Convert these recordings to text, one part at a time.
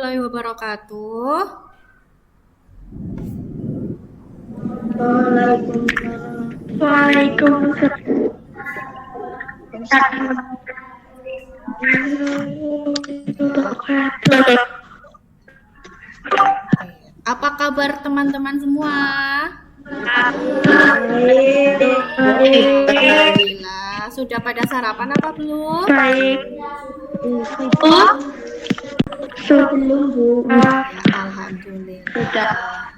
warahmatullahi wabarakatuh. Apa kabar teman-teman semua? Alhamdulillah. Sudah pada sarapan apa belum? Sebelum Bu. Ya, alhamdulillah.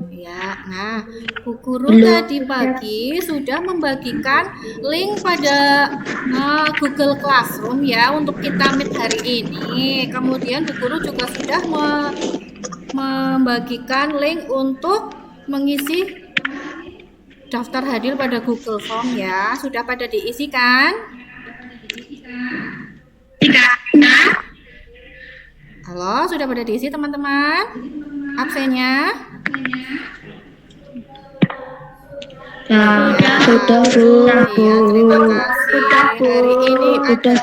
Ya, nah, Bu Guru tadi pagi sudah membagikan link pada Google Classroom ya untuk kita meet hari ini. Kemudian Bu Guru juga sudah membagikan link untuk mengisi daftar hadir pada Google Form ya. Sudah pada diisi kan? Halo, sudah pada diisi teman-teman? Absennya? Sudah Bu. Iya, terima kasih. Hari ini ada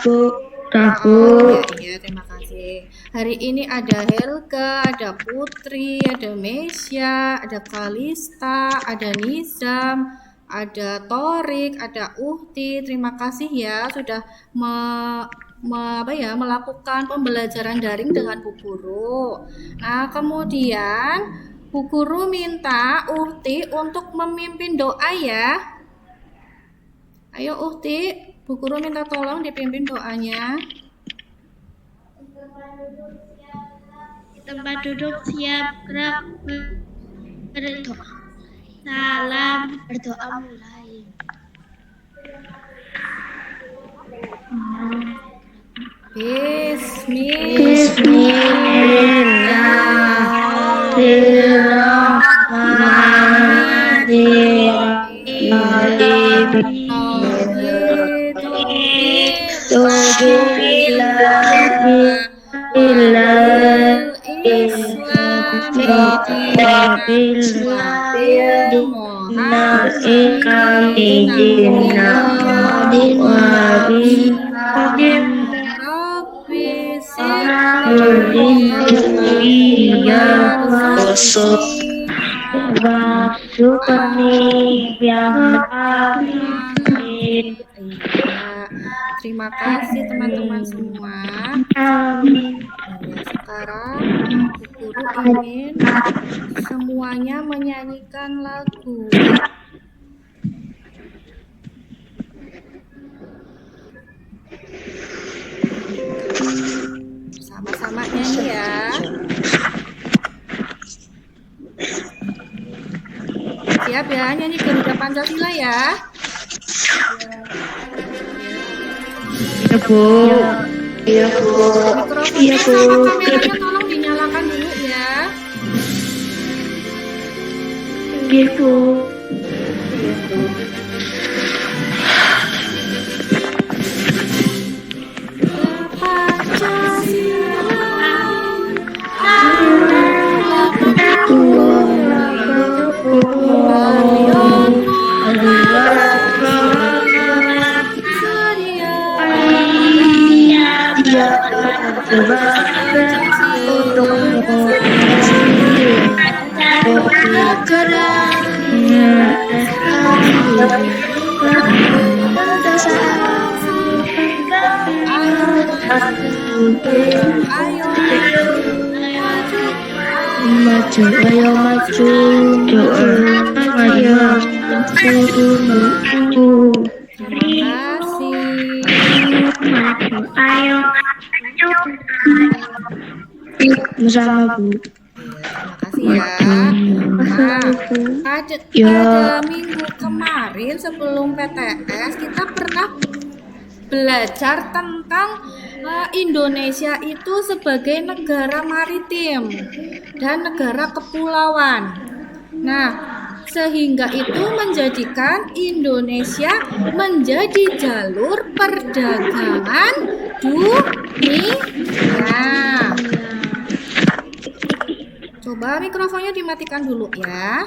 terima kasih. Hari ini ada Helga, ada Putri, ada Mesya, ada Kalista, ada Nizam, ada Torik, ada Uhti. Terima kasih ya sudah melakukan pembelajaran daring dengan Bu Guru. Nah, kemudian Bu Guru minta Uhti untuk memimpin doa ya. Ayo Uhti, Bu Guru minta tolong dipimpin doanya. Tempat duduk siap, gerak, berdoa. Salam, berdoa mulai. Terima kasih teman-teman semua. Sekarang Bu Guru ingin semuanya menyanyikan lagu. Sama-sama nyanyi ya. Siap ya, nyanyi Garuda Pancasila ya. Iya Bu. Iya Bu. Mikrofonnya sama kameranya tolong dinyalakan dulu ya. Iya Bu. Maju, ayo maju, ayo maju. Terima kasih. Maju, ayo maju. Bersama Bu. Terima kasih ya. Nah, pada minggu kemarin sebelum PTS kita pernah belajar tentang Indonesia itu sebagai negara maritim dan negara kepulauan. Nah, sehingga itu menjadikan Indonesia menjadi jalur perdagangan dunia. Coba mikrofonnya dimatikan dulu ya.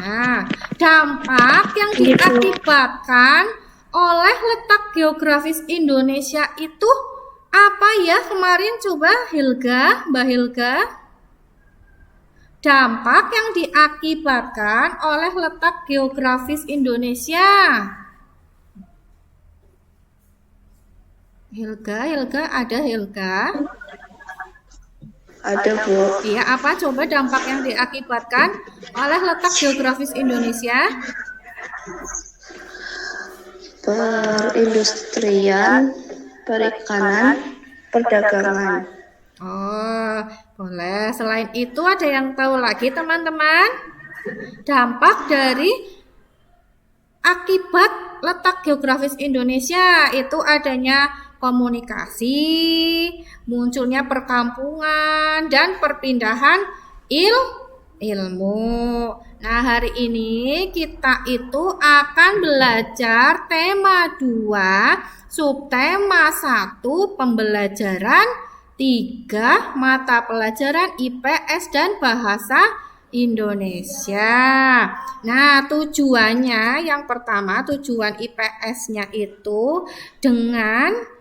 Nah, dampak yang diakibatkan oleh letak geografis Indonesia itu apa ya kemarin? Coba Mbak Hilga. Dampak yang diakibatkan oleh letak geografis Indonesia. Hilga, ada Hilga? Ada, Bu. Iya, apa coba dampak yang diakibatkan oleh letak geografis Indonesia? Perindustrian, perikanan, perdagangan. Oh, boleh. Selain itu ada yang tahu lagi teman-teman? Dampak dari akibat letak geografis Indonesia itu adanya komunikasi, munculnya perkampungan, dan perpindahan ilmu. Nah, hari ini kita itu akan belajar tema 2, subtema 1, pembelajaran 3, mata pelajaran IPS dan bahasa Indonesia. Nah, tujuannya yang pertama, tujuan IPS-nya itu dengan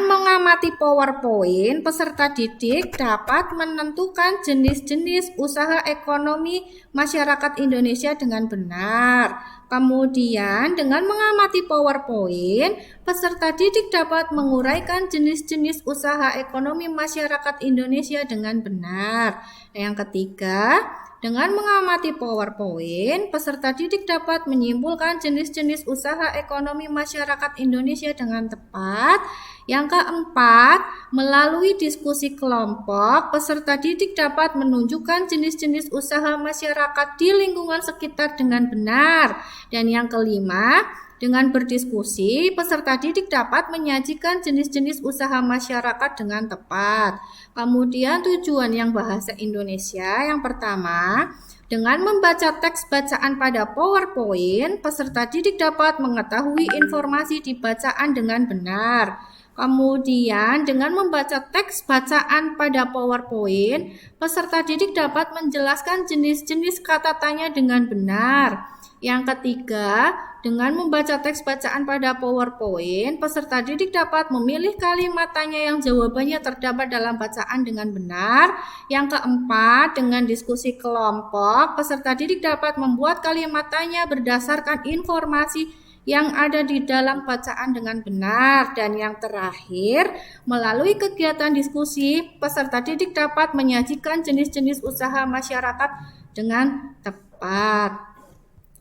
mengamati PowerPoint, peserta didik dapat menentukan jenis-jenis usaha ekonomi masyarakat Indonesia dengan benar. Kemudian, dengan mengamati PowerPoint, peserta didik dapat menguraikan jenis-jenis usaha ekonomi masyarakat Indonesia dengan benar. Yang ketiga, dengan mengamati PowerPoint, peserta didik dapat menyimpulkan jenis-jenis usaha ekonomi masyarakat Indonesia dengan tepat. Yang keempat, melalui diskusi kelompok, peserta didik dapat menunjukkan jenis-jenis usaha masyarakat di lingkungan sekitar dengan benar. Dan yang kelima, dengan berdiskusi, peserta didik dapat menyajikan jenis-jenis usaha masyarakat dengan tepat. Kemudian tujuan yang bahasa Indonesia yang pertama, dengan membaca teks bacaan pada PowerPoint, peserta didik dapat mengetahui informasi di bacaan dengan benar. Kemudian dengan membaca teks bacaan pada PowerPoint, peserta didik dapat menjelaskan jenis-jenis kata tanya dengan benar. Yang ketiga, dengan membaca teks bacaan pada PowerPoint, peserta didik dapat memilih kalimat tanya yang jawabannya terdapat dalam bacaan dengan benar. Yang keempat, dengan diskusi kelompok, peserta didik dapat membuat kalimat tanya berdasarkan informasi yang ada di dalam bacaan dengan benar. Dan yang terakhir, melalui kegiatan diskusi, peserta didik dapat menyajikan jenis-jenis usaha masyarakat dengan tepat.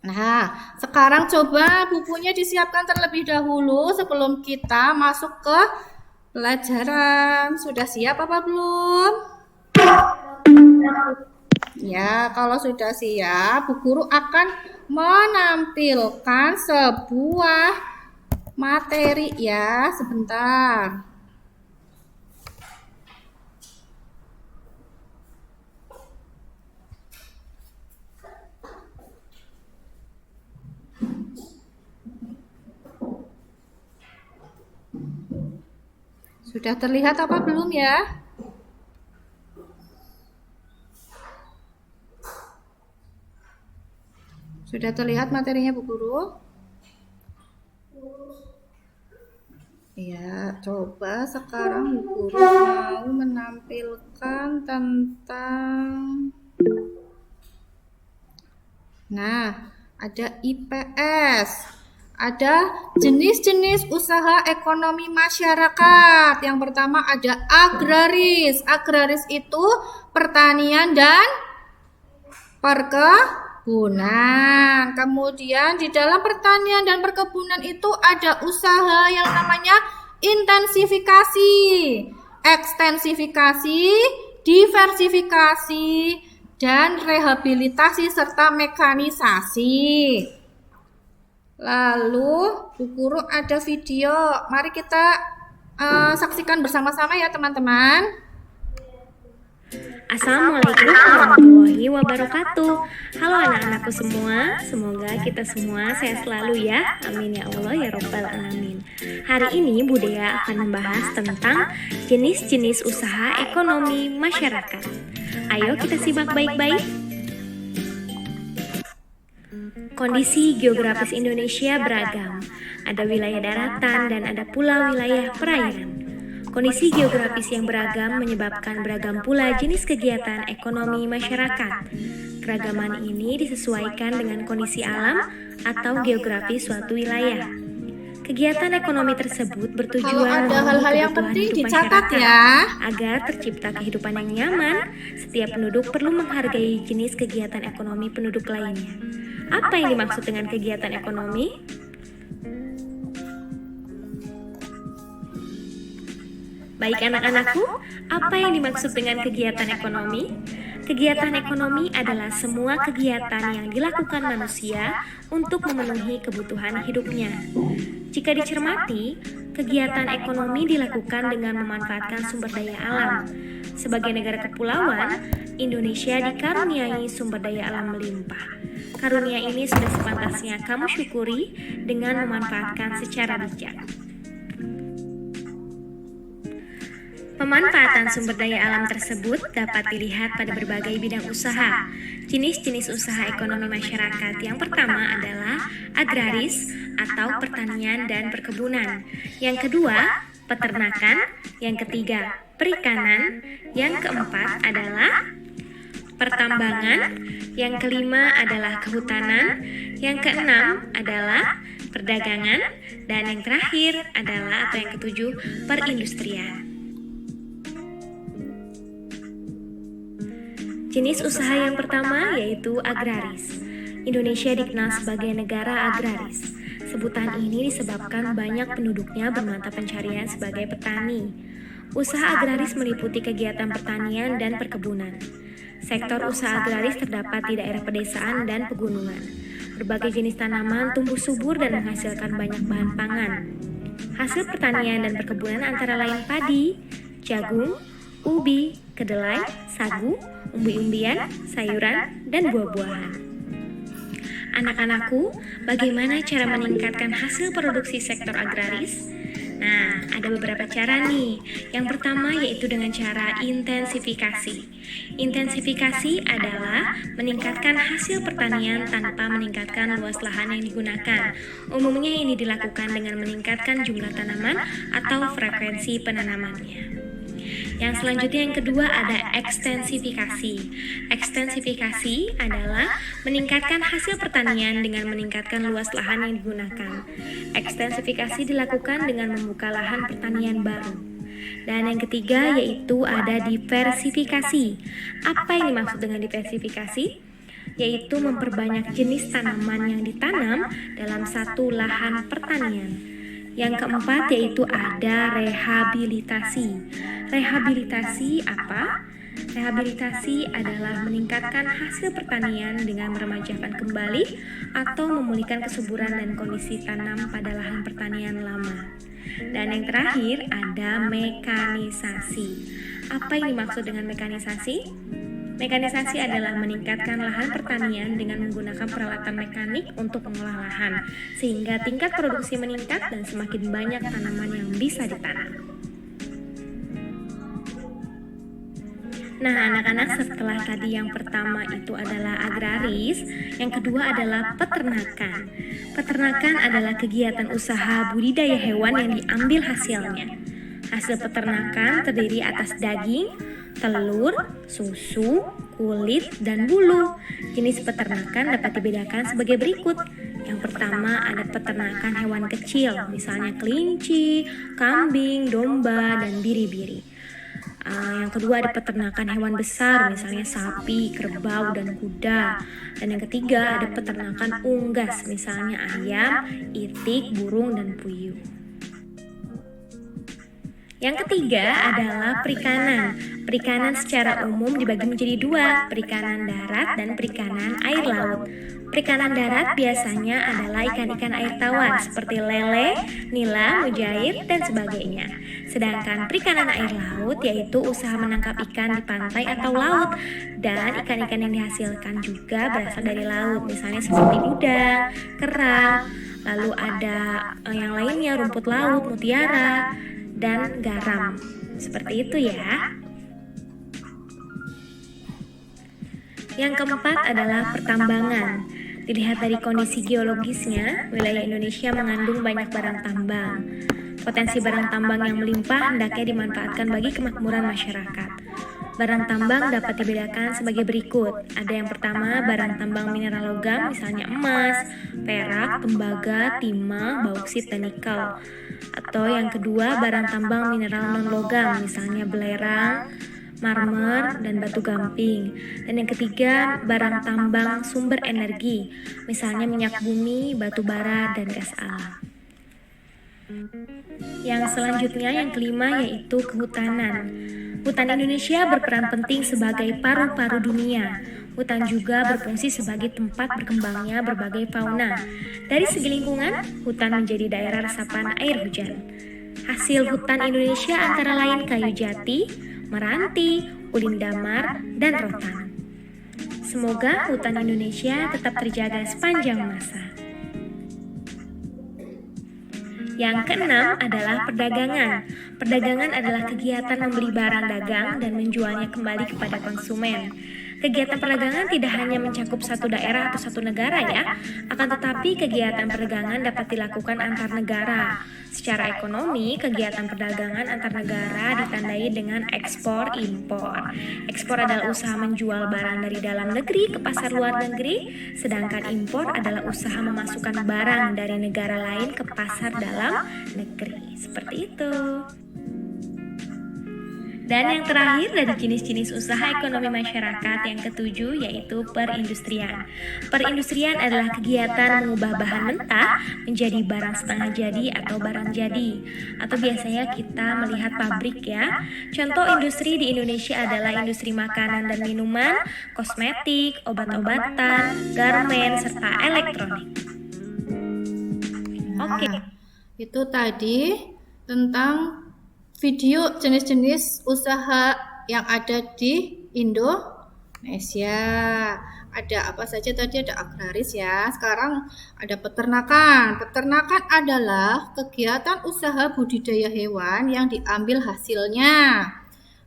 Nah, sekarang coba bukunya disiapkan terlebih dahulu sebelum kita masuk ke pelajaran. Sudah siap apa belum? Ya, kalau sudah siap, Bu Guru akan menampilkan sebuah materi ya, sebentar. Sudah terlihat apa belum ya? Sudah terlihat materinya Bu Guru? Ya, coba sekarang Bu Guru mau menampilkan tentang ada IPS. Ada jenis-jenis usaha ekonomi masyarakat. Yang pertama ada agraris. Agraris itu pertanian dan perkebunan. Kemudian di dalam pertanian dan perkebunan itu ada usaha yang namanya intensifikasi, ekstensifikasi, diversifikasi, dan rehabilitasi serta mekanisasi. Lalu Bu Guru ada video, mari kita saksikan bersama-sama ya teman-teman. Assalamualaikum warahmatullahi wabarakatuh. Halo anak-anakku semua, semoga kita semua sehat selalu ya. Amin ya Allah ya Rabbal Alamin. Hari ini Bu Dea akan membahas tentang jenis-jenis usaha ekonomi masyarakat. Ayo kita simak baik-baik. Kondisi geografis Indonesia beragam. ada wilayah daratan, dan ada pula wilayah perairan. Kondisi geografis yang beragam menyebabkan beragam pula jenis kegiatan ekonomi masyarakat. Keragaman ini disesuaikan dengan kondisi alam atau geografi suatu wilayah. Kegiatan ekonomi tersebut bertujuan Kalau ada memenuhi hal-hal yang kebutuhan penting hidup dicatat masyarakat. ya. Agar tercipta kehidupan yang nyaman, setiap penduduk perlu menghargai jenis kegiatan ekonomi penduduk lainnya. Apa yang dimaksud dengan kegiatan ekonomi? Baik anak-anakku, apa yang dimaksud dengan kegiatan ekonomi? Kegiatan ekonomi adalah semua kegiatan yang dilakukan manusia untuk memenuhi kebutuhan hidupnya. Jika dicermati, kegiatan ekonomi dilakukan dengan memanfaatkan sumber daya alam. Sebagai negara kepulauan, Indonesia dikaruniai sumber daya alam melimpah. Karunia ini sudah sepantasnya kamu syukuri dengan memanfaatkan secara bijak. Pemanfaatan sumber daya alam tersebut dapat dilihat pada berbagai bidang usaha. Jenis-jenis usaha ekonomi masyarakat yang pertama adalah agraris atau pertanian dan perkebunan. Yang kedua, peternakan. Yang ketiga, perikanan. Yang keempat adalah pertambangan. Yang kelima adalah kehutanan. Yang keenam adalah perdagangan. Dan yang terakhir adalah atau yang ketujuh, perindustrian. Jenis usaha yang pertama yaitu agraris. Indonesia dikenal sebagai negara agraris. Sebutan ini disebabkan banyak penduduknya bermata pencarian sebagai petani. Usaha agraris meliputi kegiatan pertanian dan perkebunan. Sektor usaha agraris terdapat di daerah pedesaan dan pegunungan. Berbagai jenis tanaman tumbuh subur dan menghasilkan banyak bahan pangan. Hasil pertanian dan perkebunan antara lain padi, jagung, ubi, kedelai, sagu, umbi-umbian, sayuran, dan buah-buahan. Anak-anakku, bagaimana cara meningkatkan hasil produksi sektor agraris? Nah, ada beberapa cara nih. Yang pertama yaitu dengan cara intensifikasi. Intensifikasi adalah meningkatkan hasil pertanian tanpa meningkatkan luas lahan yang digunakan. Umumnya ini dilakukan dengan meningkatkan jumlah tanaman atau frekuensi penanamannya. Yang selanjutnya yang kedua ada ekstensifikasi. Ekstensifikasi adalah meningkatkan hasil pertanian dengan meningkatkan luas lahan yang digunakan. Ekstensifikasi dilakukan dengan membuka lahan pertanian baru. Dan yang ketiga yaitu ada diversifikasi. Apa yang dimaksud dengan diversifikasi? Yaitu memperbanyak jenis tanaman yang ditanam dalam satu lahan pertanian. Yang keempat yaitu ada rehabilitasi. Rehabilitasi apa? Rehabilitasi adalah meningkatkan hasil pertanian dengan meremajakan kembali atau memulihkan kesuburan dan kondisi tanam pada lahan pertanian lama. Dan yang terakhir ada mekanisasi. Apa yang dimaksud dengan mekanisasi? Mekanisasi adalah meningkatkan lahan pertanian dengan menggunakan peralatan mekanik untuk mengolah lahan, sehingga tingkat produksi meningkat dan semakin banyak tanaman yang bisa ditanam. Nah, anak-anak, setelah tadi yang pertama itu adalah agraris, yang kedua adalah peternakan. Peternakan adalah kegiatan usaha budidaya hewan yang diambil hasilnya. Hasil peternakan terdiri atas daging, telur, susu, kulit, dan bulu. Jenis peternakan dapat dibedakan sebagai berikut. Yang pertama ada peternakan hewan kecil, misalnya kelinci, kambing, domba, dan biri-biri. Yang kedua ada peternakan hewan besar, misalnya sapi, kerbau, dan kuda. Dan yang ketiga ada peternakan unggas, misalnya ayam, itik, burung, dan puyuh. Yang ketiga adalah perikanan. Perikanan secara umum dibagi menjadi dua, perikanan darat dan perikanan air laut. Perikanan darat biasanya adalah ikan-ikan air tawar seperti lele, nila, mujair, dan sebagainya. Sedangkan perikanan air laut yaitu usaha menangkap ikan di pantai atau laut, dan ikan-ikan yang dihasilkan juga berasal dari laut, misalnya seperti udang, kerang, lalu ada yang lainnya rumput laut, mutiara, dan garam. Seperti itu ya. Yang keempat adalah pertambangan. Dilihat dari kondisi geologisnya, wilayah Indonesia mengandung banyak barang tambang. Potensi barang tambang yang melimpah hendaknya dimanfaatkan bagi kemakmuran masyarakat. Barang tambang dapat dibedakan sebagai berikut. Ada yang pertama, barang tambang mineral logam, misalnya emas, perak, tembaga, timah, bauksit, dan nikel. Atau yang kedua, barang tambang mineral non-logam, misalnya belerang, marmer, dan batu gamping. Dan yang ketiga, barang tambang sumber energi, misalnya minyak bumi, batu bara, dan gas alam. Yang selanjutnya, yang kelima, yaitu kehutanan. Hutan Indonesia berperan penting sebagai paru-paru dunia. Hutan juga berfungsi sebagai tempat berkembangnya berbagai fauna. Dari segi lingkungan, hutan menjadi daerah resapan air hujan. Hasil hutan Indonesia antara lain kayu jati, meranti, ulin damar, dan rotan. Semoga hutan Indonesia tetap terjaga sepanjang masa. Yang keenam adalah perdagangan. Perdagangan adalah kegiatan membeli barang dagang dan menjualnya kembali kepada konsumen. Kegiatan perdagangan tidak hanya mencakup satu daerah atau satu negara ya, akan tetapi kegiatan perdagangan dapat dilakukan antar negara. Secara ekonomi, kegiatan perdagangan antar negara ditandai dengan ekspor-impor. Ekspor adalah usaha menjual barang dari dalam negeri ke pasar luar negeri, sedangkan impor adalah usaha memasukkan barang dari negara lain ke pasar dalam negeri. Seperti itu. Dan yang terakhir dari jenis-jenis usaha ekonomi masyarakat yang ketujuh yaitu perindustrian. Perindustrian adalah kegiatan mengubah bahan mentah menjadi barang setengah jadi atau barang jadi. Atau biasanya kita melihat pabrik ya. Contoh industri di Indonesia adalah industri makanan dan minuman, kosmetik, obat-obatan, garmen, serta elektronik. Oke. Itu tadi tentang video jenis-jenis usaha yang ada di Indonesia. Ada apa saja tadi? Ada agraris ya. Sekarang ada peternakan. Peternakan adalah kegiatan usaha budidaya hewan yang diambil hasilnya.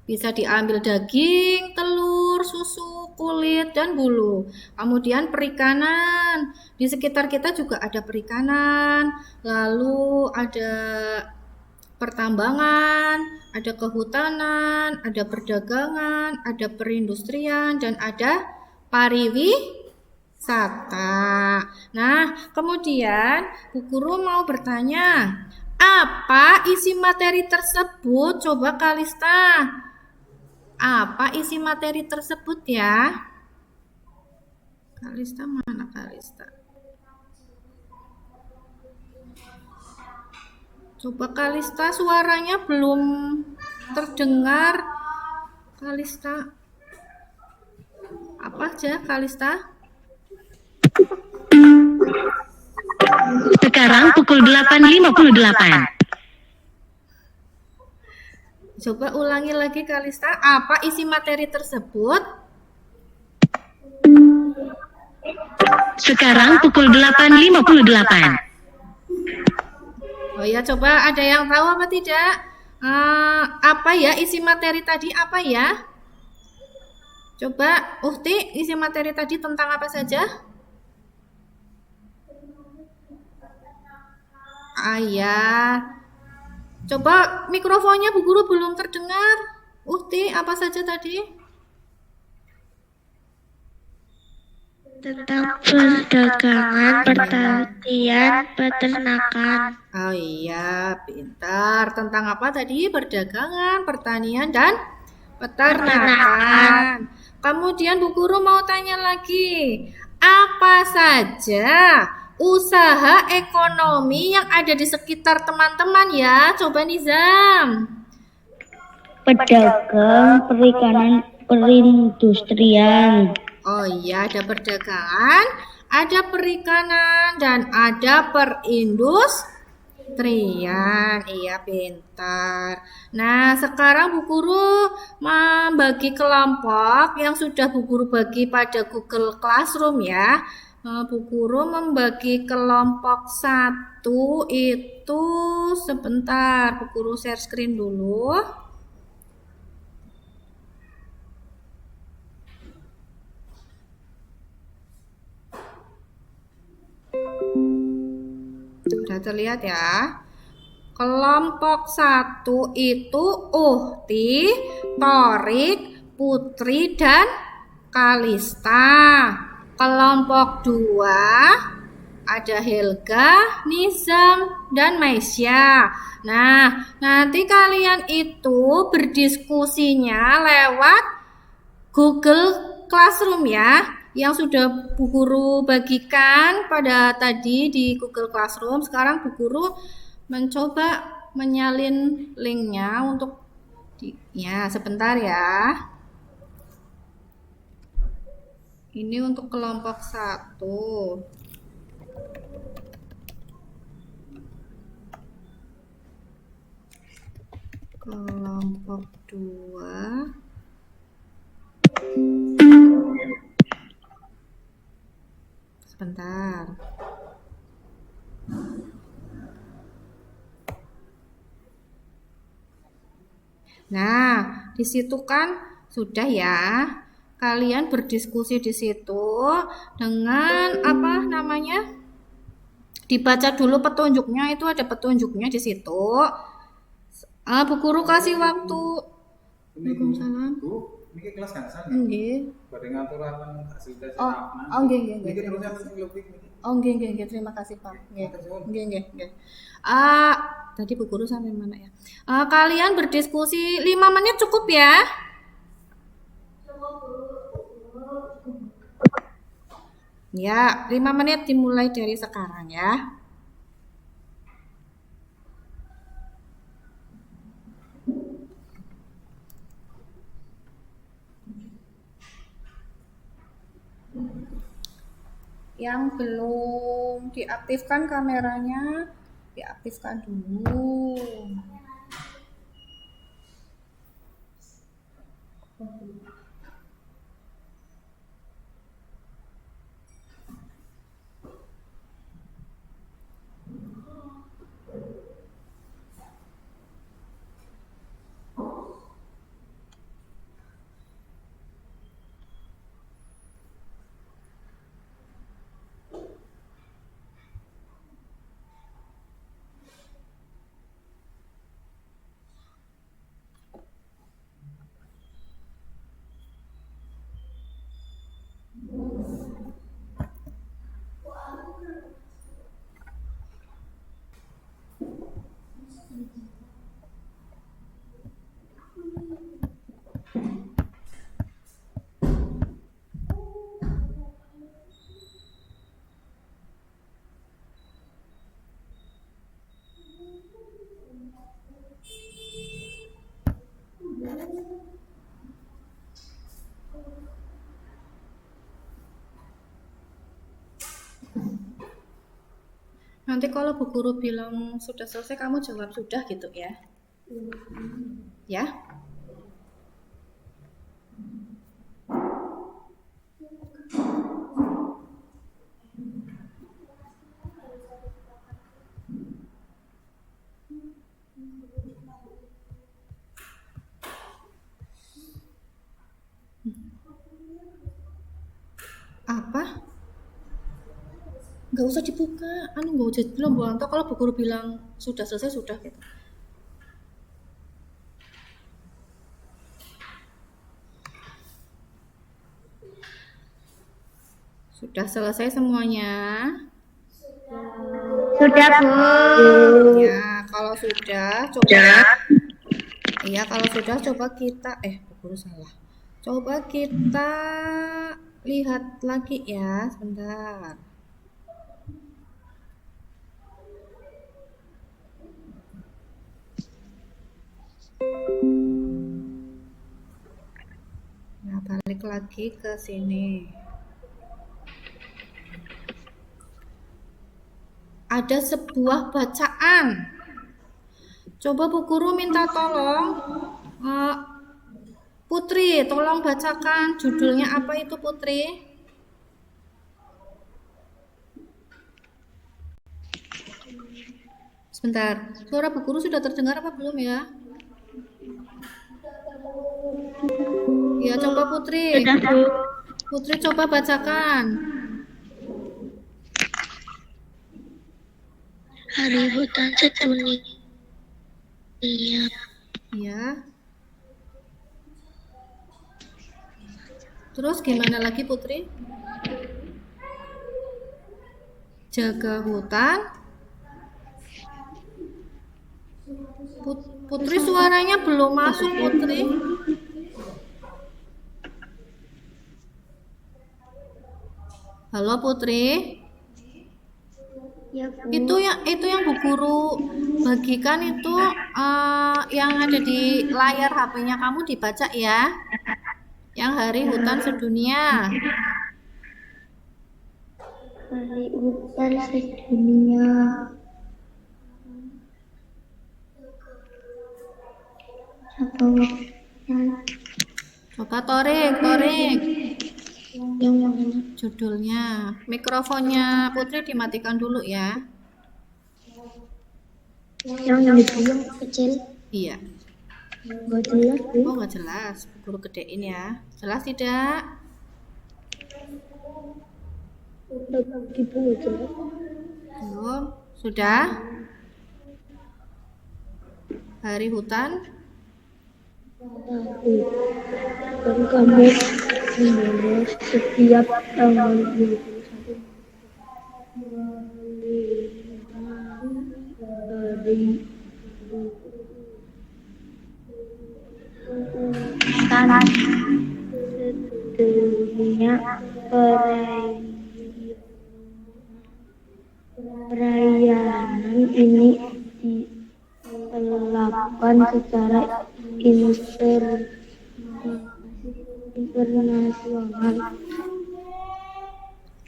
Bisa diambil daging, telur, susu, kulit, dan bulu. Kemudian perikanan. Di sekitar kita juga ada perikanan. Lalu ada pertambangan, ada kehutanan, ada perdagangan, ada perindustrian, dan ada pariwisata. Nah, kemudian Bu Guru mau bertanya, apa isi materi tersebut? Coba Kalista. Apa isi materi tersebut ya? Kalista mana Kalista? Coba Kalista, suaranya belum terdengar. Kalista. Apa aja Kalista? Sekarang pukul 8.58. Coba ulangi lagi Kalista, apa isi materi tersebut? Sekarang pukul 8.58. Oh ya, coba ada yang tahu apa tidak? Apa ya isi materi tadi? Apa ya? Coba Uhti, isi materi tadi tentang apa saja? Ya. Coba mikrofonnya Bu Guru belum terdengar. Uhti, apa saja tadi? Tentang perdagangan, pertanian, peternakan. Oh iya, pintar. Tentang apa tadi? Perdagangan, pertanian, dan peternakan. Kemudian Bu Guru mau tanya lagi, apa saja usaha ekonomi yang ada di sekitar teman-teman ya? Coba Nizam. Pedagang, perikanan, perindustrian. Oh iya, ada perdagangan, ada perikanan, dan ada perindustrian. Iya, pintar. Nah, sekarang Bu Guru membagi kelompok yang sudah Bu Guru bagi pada Google Classroom ya. Bu Guru membagi kelompok 1 itu sebentar. Bu Guru share screen dulu. Sudah terlihat ya. Kelompok 1 itu Uhti, Torik, Putri, dan Kalista. Kelompok 2 ada Helga, Nizam, dan Maisya. Nah, nanti kalian itu berdiskusinya lewat Google Classroom ya, yang sudah Bu Guru bagikan pada tadi di Google Classroom. Sekarang Bu Guru mencoba menyalin linknya untuk ya, sebentar ya. Ini untuk kelompok 1. Kelompok 2. Sebentar. Nah, di situ kan sudah ya. Kalian berdiskusi di situ dengan apa namanya? Dibaca dulu petunjuknya, itu ada petunjuknya di situ. Bu Guru kasih waktu. Waalaikumsalam. Bu, ini kelas kan sana. Nggih. Badhe ngaturaken hasil tes Oh, anak. oh nggih nggih nggih. Niki Terima terusnya kasih. lebih niki. Oh nggih nggih nggih, terima kasih Pak. Nggih. Nggih nggih nggih. Tadi Bu Guru sampai mana ya? Kalian berdiskusi 5 menit cukup ya? Ya, 5 menit dimulai dari sekarang ya. Yang belum diaktifkan kameranya, diaktifkan dulu. Nanti kalau Bu Guru bilang sudah selesai, kamu jawab sudah gitu ya. Ya. Apa? Nggak usah dibuka, nggak usah belum Bu Anto. Kalau Bu Guru bilang sudah selesai sudah gitu. Sudah selesai semuanya? Sudah, Bu. Ya, kalau sudah coba. Iya, kalau sudah coba kita Bu Guru salah. Coba kita lihat lagi ya, sebentar. Nah, balik lagi ke sini. Ada sebuah bacaan. Coba Bu Guru minta tolong Putri, tolong bacakan judulnya apa itu Putri? Sebentar, suara Bu Guru sudah terdengar apa belum ya? Ya, coba Putri. Sudah, Bu. Putri coba bacakan. Hari Hutan Sedunia. Ya. Terus gimana lagi Putri? Jaga hutan. Putri suaranya belum masuk Putri. Halo Putri. Ya, Bu. Itu yang Bu Guru bagikan itu yang ada di layar HP-nya kamu dibaca ya. Yang Hari Hutan Sedunia. Hari Hutan Sedunia. Coba Torik. Yang mana? Judulnya. Mikrofonnya Putri dimatikan dulu ya. Yang itu yang kecil. Iya. Gak jelas, Bu. Oh nggak jelas. Bu Guru gedein ya. Jelas tidak? Ibu gak jelas. Belum. Sudah? Hari Hutan. Dan kamu membahas setiap tanggal 21 hari Hutan Sedunia. Perayaan ini dilakukan secara internasional.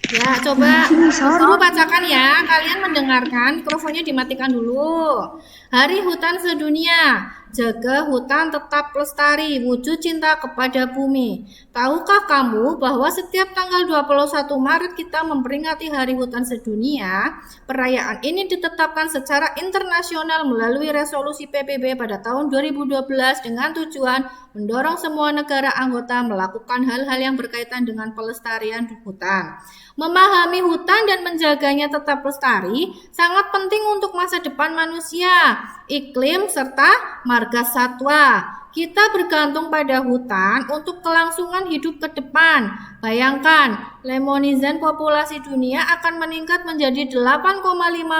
Ya, coba Guru bacakan ya. Kalian mendengarkan, mikrofonnya dimatikan dulu. Hari Hutan Sedunia. Jaga hutan tetap lestari, wujud cinta kepada bumi. Tahukah kamu bahwa setiap tanggal 21 Maret kita memperingati Hari Hutan Sedunia? Perayaan ini ditetapkan secara internasional melalui resolusi PBB pada tahun 2012 dengan tujuan mendorong semua negara anggota melakukan hal-hal yang berkaitan dengan pelestarian hutan. Memahami hutan dan menjaganya tetap lestari sangat penting untuk masa depan manusia, iklim, serta marga satwa. Kita bergantung pada hutan untuk kelangsungan hidup ke depan. Bayangkan, lemonizen populasi dunia akan meningkat menjadi 8,5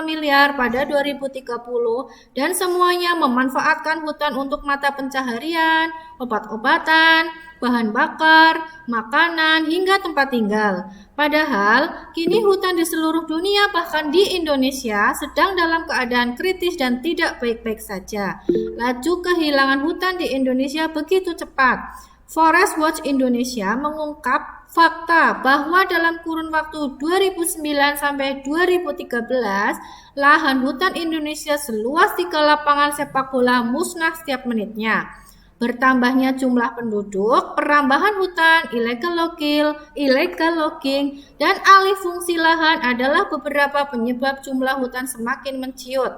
miliar pada 2030 dan semuanya memanfaatkan hutan untuk mata pencaharian, obat-obatan, bahan bakar, makanan, hingga tempat tinggal. Padahal, kini hutan di seluruh dunia bahkan di Indonesia sedang dalam keadaan kritis dan tidak baik-baik saja. Laju kehilangan hutan di Indonesia begitu cepat. Forest Watch Indonesia mengungkap fakta bahwa dalam kurun waktu 2009 sampai 2013, lahan hutan Indonesia seluas 3 lapangan sepak bola musnah setiap menitnya. Bertambahnya jumlah penduduk, perambahan hutan, illegal logging, dan alih fungsi lahan adalah beberapa penyebab jumlah hutan semakin menciut.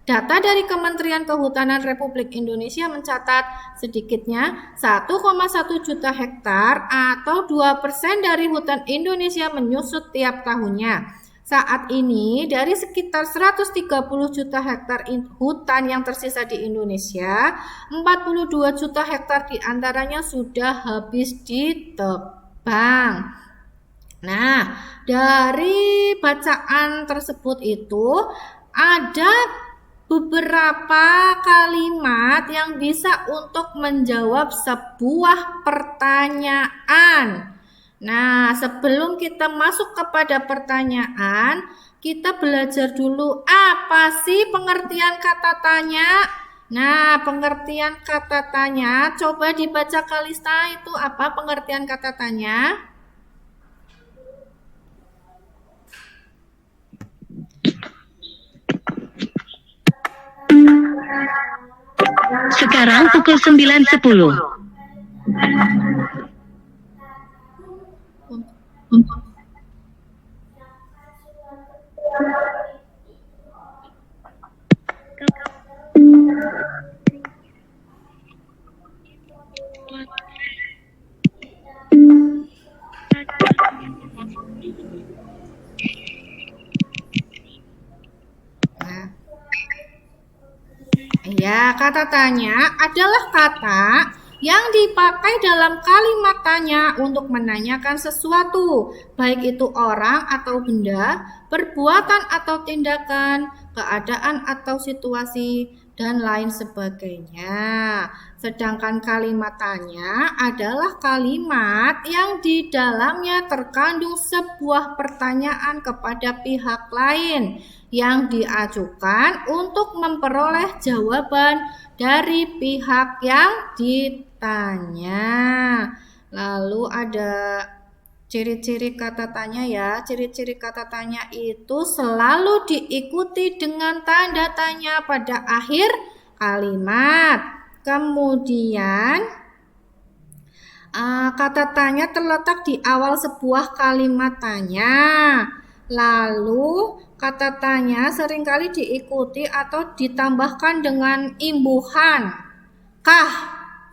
Data dari Kementerian Kehutanan Republik Indonesia mencatat sedikitnya 1,1 juta hektar atau 2% dari hutan Indonesia menyusut tiap tahunnya. Saat ini, dari sekitar 130 juta hektar hutan yang tersisa di Indonesia, 42 juta hektar diantaranya sudah habis ditebang. Nah, dari bacaan tersebut itu ada beberapa kalimat yang bisa untuk menjawab sebuah pertanyaan. Nah, sebelum kita masuk kepada pertanyaan, kita belajar dulu apa sih pengertian kata tanya. Nah, pengertian kata tanya, coba dibaca Kalista, itu apa pengertian kata tanya? Sekarang pukul 9.10. kata tanya adalah kata yang dipakai dalam kalimat tanya untuk menanyakan sesuatu, baik itu orang atau benda, perbuatan atau tindakan, keadaan atau situasi, dan lain sebagainya. Sedangkan kalimat tanya adalah kalimat yang di dalamnya terkandung sebuah pertanyaan kepada pihak lain yang diajukan untuk memperoleh jawaban dari pihak yang ditanya. Lalu ada ciri-ciri kata tanya ya. Ciri-ciri kata tanya itu selalu diikuti dengan tanda tanya pada akhir kalimat. Kemudian kata tanya terletak di awal sebuah kalimat tanya. Lalu kata tanya seringkali diikuti atau ditambahkan dengan imbuhan kah,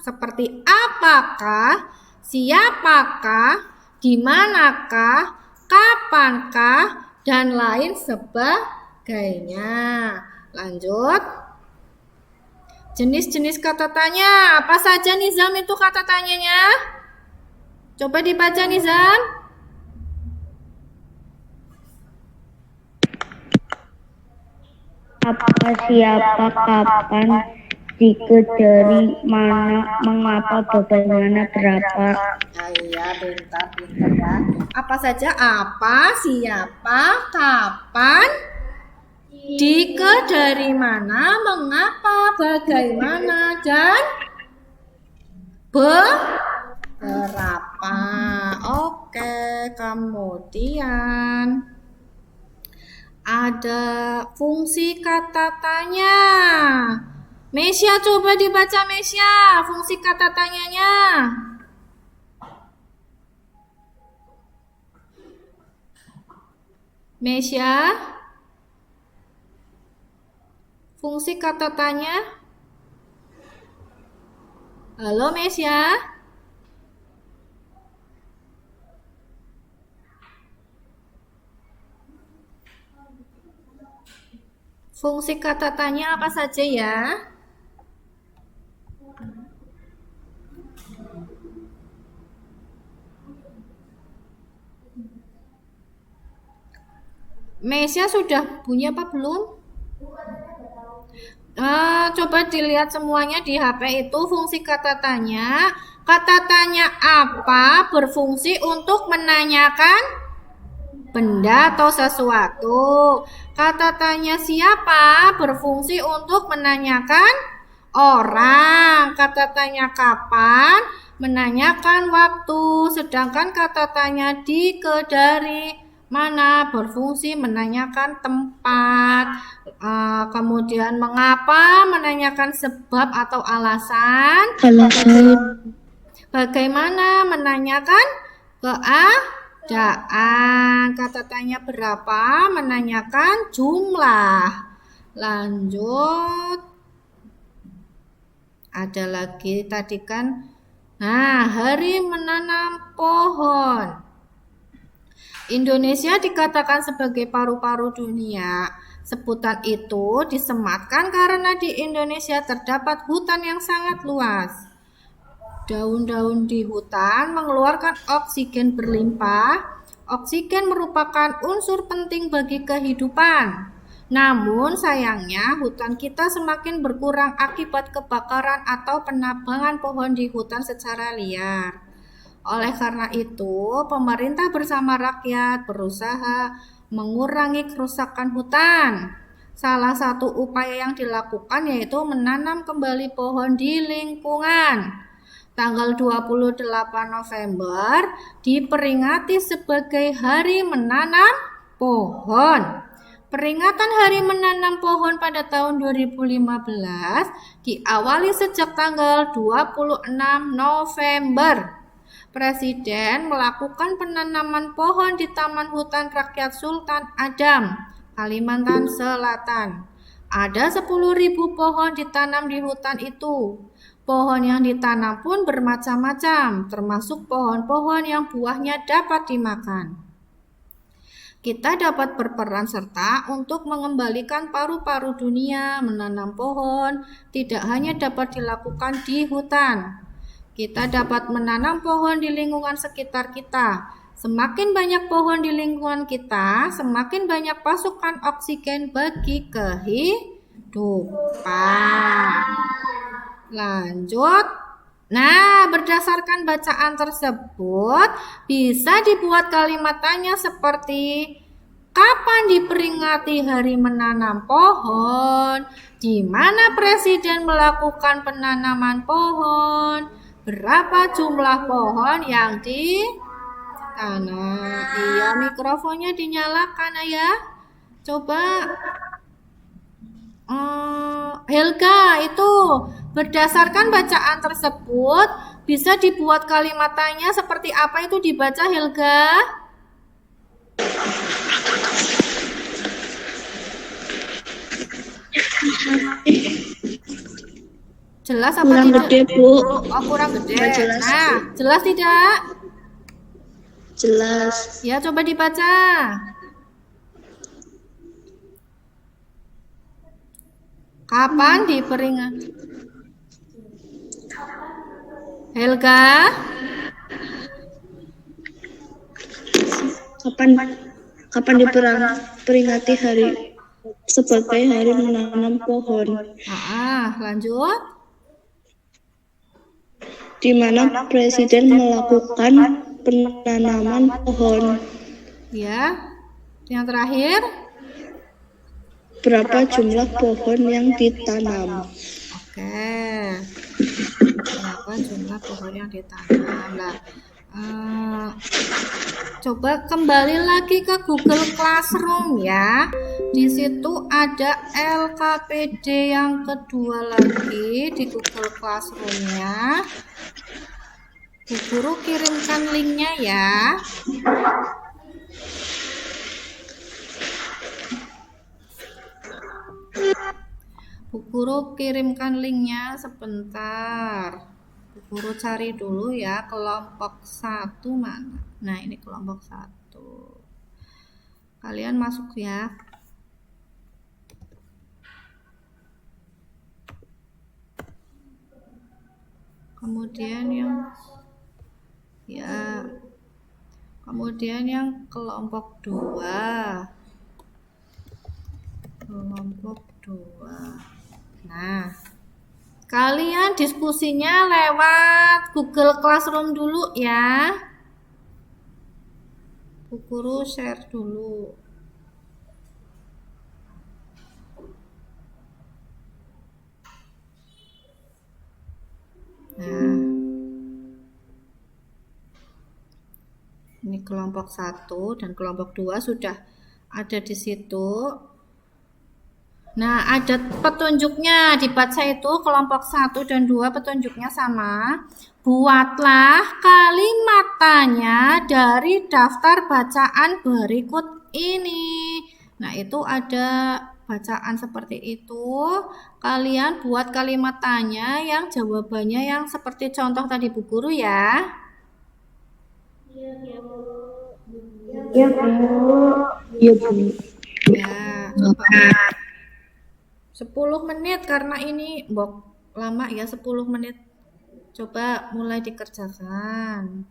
seperti apakah, siapakah, di manakah, kapankah, dan lain sebagainya. Lanjut. Jenis-jenis kata tanya. Apa saja Nizam itu kata tanyanya? Coba dibaca Nizam. Apa, siapa, kapan, jika, dari, mana, mengapa, bagaimana, berapa. Iya, pintar ya. Apa saja? Apa, siapa, kapan, jika, dari mana, mengapa, bagaimana, dan berapa. Oke, kemudian ada fungsi kata tanya. Mesya, coba dibaca Mesya, fungsi kata tanyanya. Mesya, fungsi kata tanya. Halo Mesya. Fungsi kata tanya apa saja ya? Mesya sudah punya apa belum? Coba dilihat semuanya di HP itu fungsi kata tanya. Kata tanya apa berfungsi untuk menanyakan benda atau sesuatu. Kata tanya siapa berfungsi untuk menanyakan orang. Kata tanya kapan menanyakan waktu. Sedangkan kata tanya di, ke, dari, mana berfungsi menanyakan tempat. Kemudian mengapa menanyakan sebab atau alasan. Bagaimana menanyakan keadaan. Kata tanya berapa menanyakan jumlah. Lanjut. Ada lagi tadi kan. Hari menanam pohon. Indonesia dikatakan sebagai paru-paru dunia. Sebutan itu disematkan karena di Indonesia terdapat hutan yang sangat luas. Daun-daun di hutan mengeluarkan oksigen berlimpah. Oksigen merupakan unsur penting bagi kehidupan. Namun sayangnya hutan kita semakin berkurang akibat kebakaran atau penebangan pohon di hutan secara liar. Oleh karena itu, pemerintah bersama rakyat berusaha mengurangi kerusakan hutan. Salah satu upaya yang dilakukan yaitu menanam kembali pohon di lingkungan. Tanggal 28 November diperingati sebagai Hari Menanam Pohon. Peringatan Hari Menanam Pohon pada tahun 2015 diawali sejak tanggal 26 November. Presiden melakukan penanaman pohon di Taman Hutan Rakyat Sultan Adam, Kalimantan Selatan. Ada 10.000 pohon ditanam di hutan itu. Pohon yang ditanam pun bermacam-macam, termasuk pohon-pohon yang buahnya dapat dimakan. Kita dapat berperan serta untuk mengembalikan paru-paru dunia, menanam pohon, tidak hanya dapat dilakukan di hutan. Kita dapat menanam pohon di lingkungan sekitar kita. Semakin banyak pohon di lingkungan kita, semakin banyak pasokan oksigen bagi kehidupan. Lanjut. Nah, berdasarkan bacaan tersebut, bisa dibuat kalimat tanya seperti kapan diperingati hari menanam pohon? Di mana presiden melakukan penanaman pohon? Berapa jumlah pohon yang ditanam? Iya, mikrofonnya dinyalakan, Ayah. Coba Helga, itu berdasarkan bacaan tersebut bisa dibuat kalimat tanya seperti apa itu dibaca, Helga? Jelas apa Kurang tidak? gede, Bu. Oh, kurang gede. Nggak jelas, Nah, jelas tidak? Jelas. Ya, coba dibaca. Kapan diperingati? Helga? Kapan diperingati hari sebagai hari menanam pohon? Lanjut. Di mana presiden melakukan penanaman pohon? Ya. Yang terakhir. Berapa jumlah pohon yang ditanam? Oke. Berapa jumlah pohon yang ditanam? Nah, coba kembali lagi ke Google Classroom ya. Di situ ada LKPD yang kedua lagi di Google Classroom-nya. Bu Guru kirimkan linknya ya. Bu Guru kirimkan linknya sebentar. Bu Guru cari dulu ya kelompok 1 mana. Nah, ini kelompok 1. Kalian masuk ya. Kemudian yang kelompok 2. Kelompok 2. Nah, kalian diskusinya lewat Google Classroom dulu ya. Bu Guru share dulu. Nah, ini kelompok 1 dan kelompok 2 sudah ada di situ. Nah, ada petunjuknya. Dibaca itu kelompok 1 dan 2 petunjuknya sama. Buatlah kalimat tanya dari daftar bacaan berikut ini. Nah, itu ada bacaan seperti itu. Kalian buat kalimat tanya yang jawabannya yang seperti contoh tadi Bu Guru ya. Ya, Bu. Iya, Bu. Ya, coba. 10 menit karena ini lama ya 10 menit. Coba mulai dikerjakan.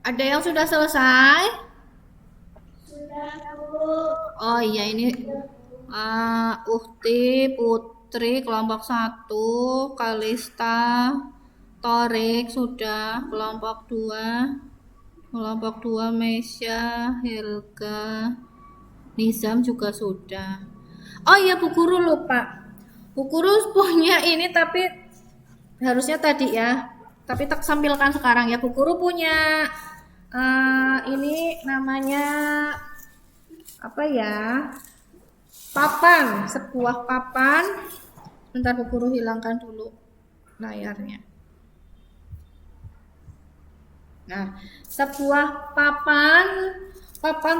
Ada yang sudah selesai? Oh iya, ini Uhti, Putri kelompok 1, Kalista, Torik sudah, kelompok 2 Mesya, Helga, Nizam juga sudah. Oh iya, Bu Guru lupa. Bu Guru punya ini tapi harusnya tadi ya. Tapi tak sampilkan sekarang ya. Bu Guru punya ini namanya apa ya? Papan, sebuah papan. Bentar Bu Guru hilangkan dulu layarnya. Nah, sebuah papan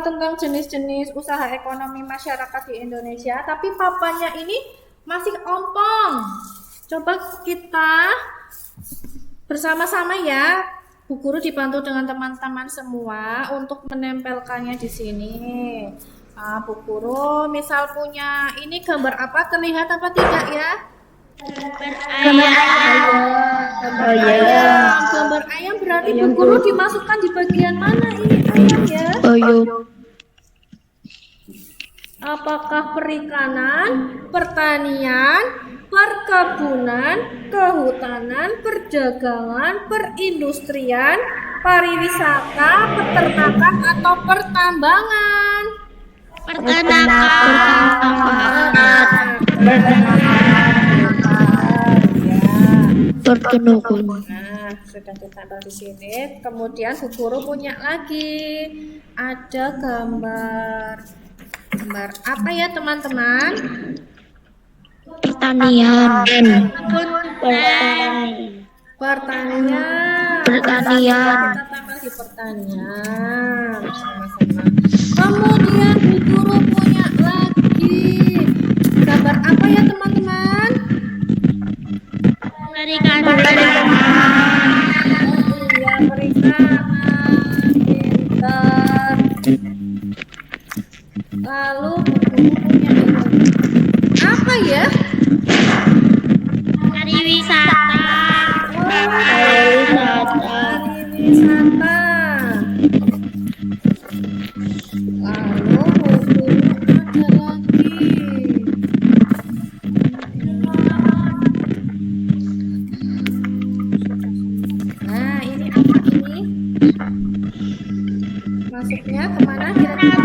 tentang jenis-jenis usaha ekonomi masyarakat di Indonesia, tapi papannya ini masih ompong. Coba kita bersama-sama ya, Bu Guru dibantu dengan teman-teman semua untuk menempelkannya di sini. Bu Guru misal punya ini gambar apa, terlihat apa tidak ya? Gambar ayam berarti Bu Guru dimasukkan di bagian mana ini ayam ya? Apakah perikanan, pertanian, perkebunan, kehutanan, perdagangan, perindustrian, pariwisata, peternakan atau pertambangan? Pertemukan. Nah, sudah ditempel di sini. Kemudian Bu Guru punya lagi ada gambar apa ya teman-teman? Pertanian. Kita tempel di pertanian sama-sama. Kemudian Bu Guru punya lagi gambar apa ya teman-teman? Perikanan. Iya, perikanan. Pintar. Lalu Bu Guru punya apa ya? Pariwisata. Pariwisata. Lalu Bu Guru ada lagi. Nah, ini apa ini? Masuknya kemana kira-kira?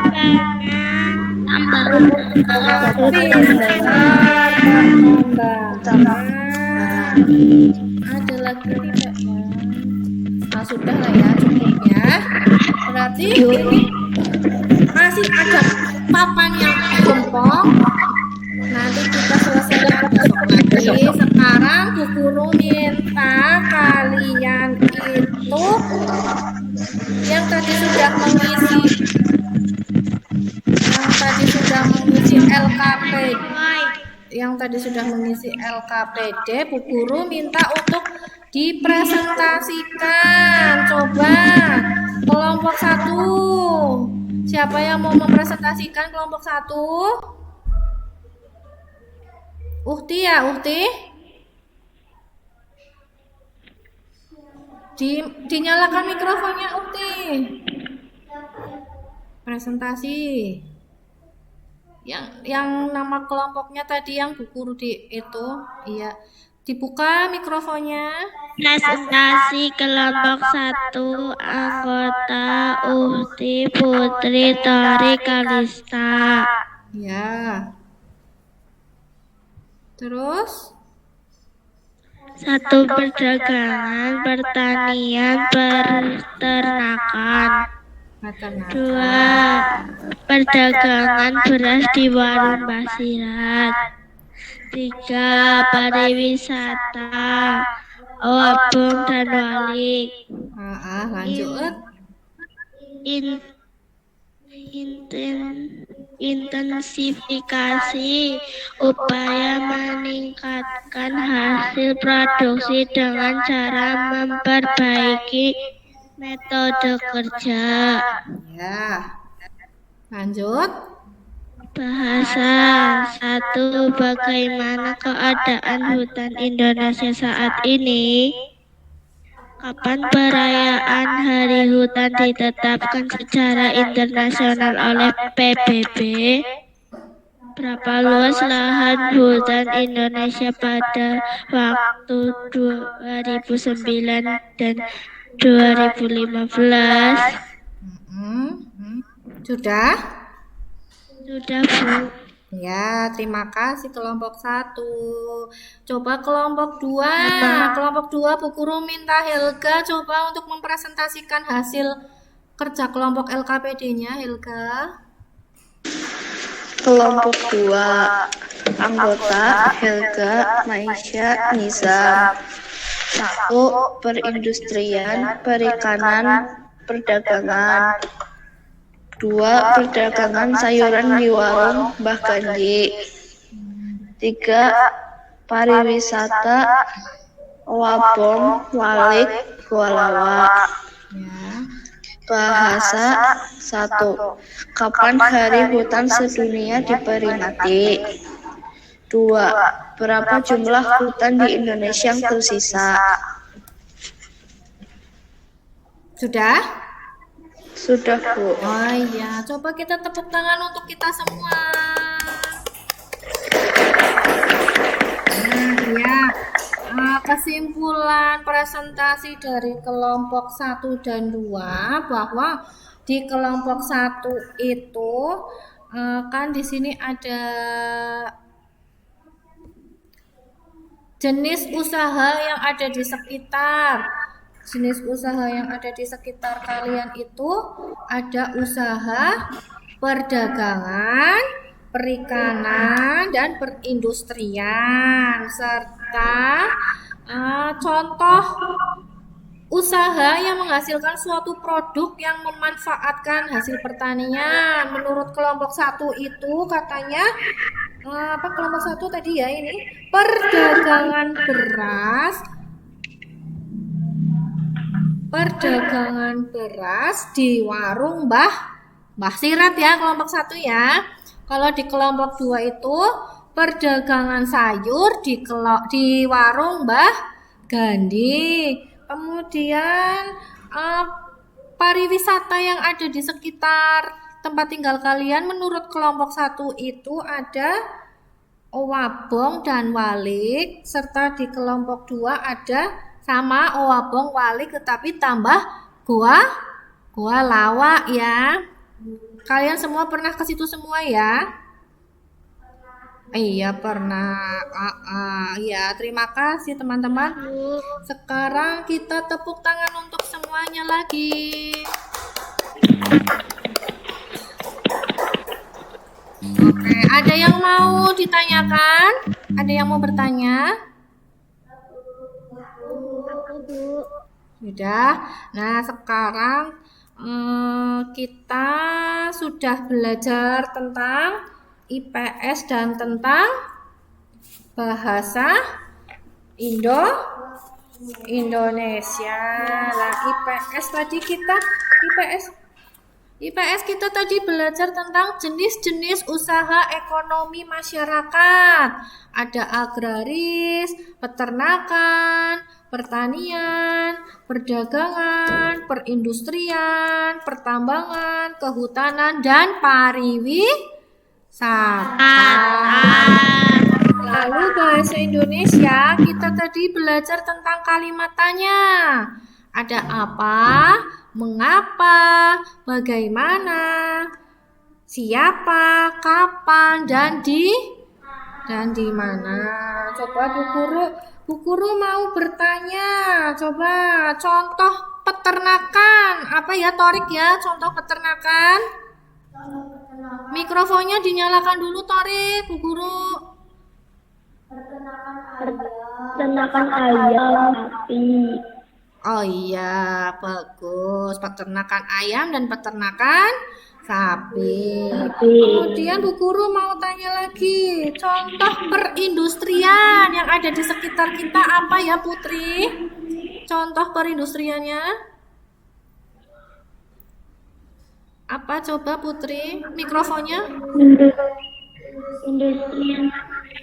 Ada lagi tidak ya? Nah, sudah lah ya, cukup ya. Berarti ini masih ada papan yang gempong. Nanti kita selesaikan besok lagi. Sekarang Bu Guru minta kalian itu yang tadi sudah mengisi LKPD, Bu Guru minta untuk dipresentasikan. Coba kelompok 1. Siapa yang mau mempresentasikan kelompok 1? Uhti ya, Uhti? Dinyalakan mikrofonnya Ukti. Presentasi. Yang nama kelompoknya tadi yang Bu Guru itu, iya. Dibuka mikrofonnya. Presentasi kelompok 1 anggota Uhti Putri Tori Kalista. Ya. Terus 1 perdagangan, pertanian, peternakan. 2 perdagangan beras di warung Basirat. 3 pariwisata, Owabong dan Walik. Lanjut. Intensifikasi upaya meningkatkan hasil produksi dengan cara memperbaiki metode kerja. Ya. Lanjut. Bahasa 1. Bagaimana keadaan hutan Indonesia saat ini? Kapan perayaan Hari Hutan ditetapkan secara internasional oleh PBB? Berapa luas lahan hutan Indonesia pada waktu 2009 dan 2015? Sudah? Sudah, Bu. Ya, terima kasih kelompok 1. Coba kelompok 2. Kelompok 2 Bu Guru minta Helga coba untuk mempresentasikan hasil kerja kelompok LKPD-nya, Helga. Kelompok 2 anggota Helga, Maisha, Nizam. 1. Perindustrian, perikanan, perdagangan. 2. Perdagangan sayuran di warung Mbah Gandhi. 3. Pariwisata, Owabong, Walik, Goalawa. Bahasa 1. Kapan Hari Hutan Sedunia diperingati? 2. Berapa jumlah hutan di Indonesia yang tersisa? Sudah? Sudah, Bu. Oh iya, coba kita tepuk tangan untuk kita semua. Ya, kesimpulan presentasi dari kelompok 1 dan 2 bahwa di kelompok 1 itu kan di sini ada jenis usaha yang ada di sekitar. Jenis usaha yang ada di sekitar kalian itu ada usaha perdagangan, perikanan, dan perindustrian, serta contoh usaha yang menghasilkan suatu produk yang memanfaatkan hasil pertanian. Menurut kelompok 1 itu katanya kelompok 1 tadi ya ini perdagangan beras di warung Mbah Sirat ya, kelompok 1 ya. Kalau di kelompok 2 itu perdagangan sayur di warung Mbah Gandhi. Kemudian pariwisata yang ada di sekitar tempat tinggal kalian menurut kelompok 1 itu ada Owabong dan Walik, serta di kelompok 2 ada sama Owabong, Walik, tetapi tambah Goalawa ya. Kalian semua pernah ke situ semua ya? Iya pernah. Ya, terima kasih teman-teman. Sekarang kita tepuk tangan untuk semuanya lagi. Oke, ada yang mau ditanyakan? Ada yang mau bertanya? Sudah. Nah, sekarang kita sudah belajar tentang IPS dan tentang bahasa Indonesia. Nah, IPS kita tadi belajar tentang jenis-jenis usaha ekonomi masyarakat. Ada agraris, peternakan, pertanian, perdagangan, perindustrian, pertambangan, kehutanan, dan pariwisata. Lalu bahasa Indonesia, kita tadi belajar tentang kalimat tanya. Ada apa, mengapa, bagaimana, siapa, kapan, dan di mana. Coba Bu Guru mau bertanya. Coba contoh peternakan. Apa ya, Torik ya? Contoh peternakan. Mikrofonnya dinyalakan dulu, Torik, Bu Guru. Peternakan ayam, sapi. Oh iya, bagus. Peternakan ayam dan peternakan sapi. Kemudian Bu Guru mau tanya lagi, contoh perindustrian yang ada di sekitar kita apa ya, Putri? Contoh perindustriannya apa coba, Putri? Mikrofonnya.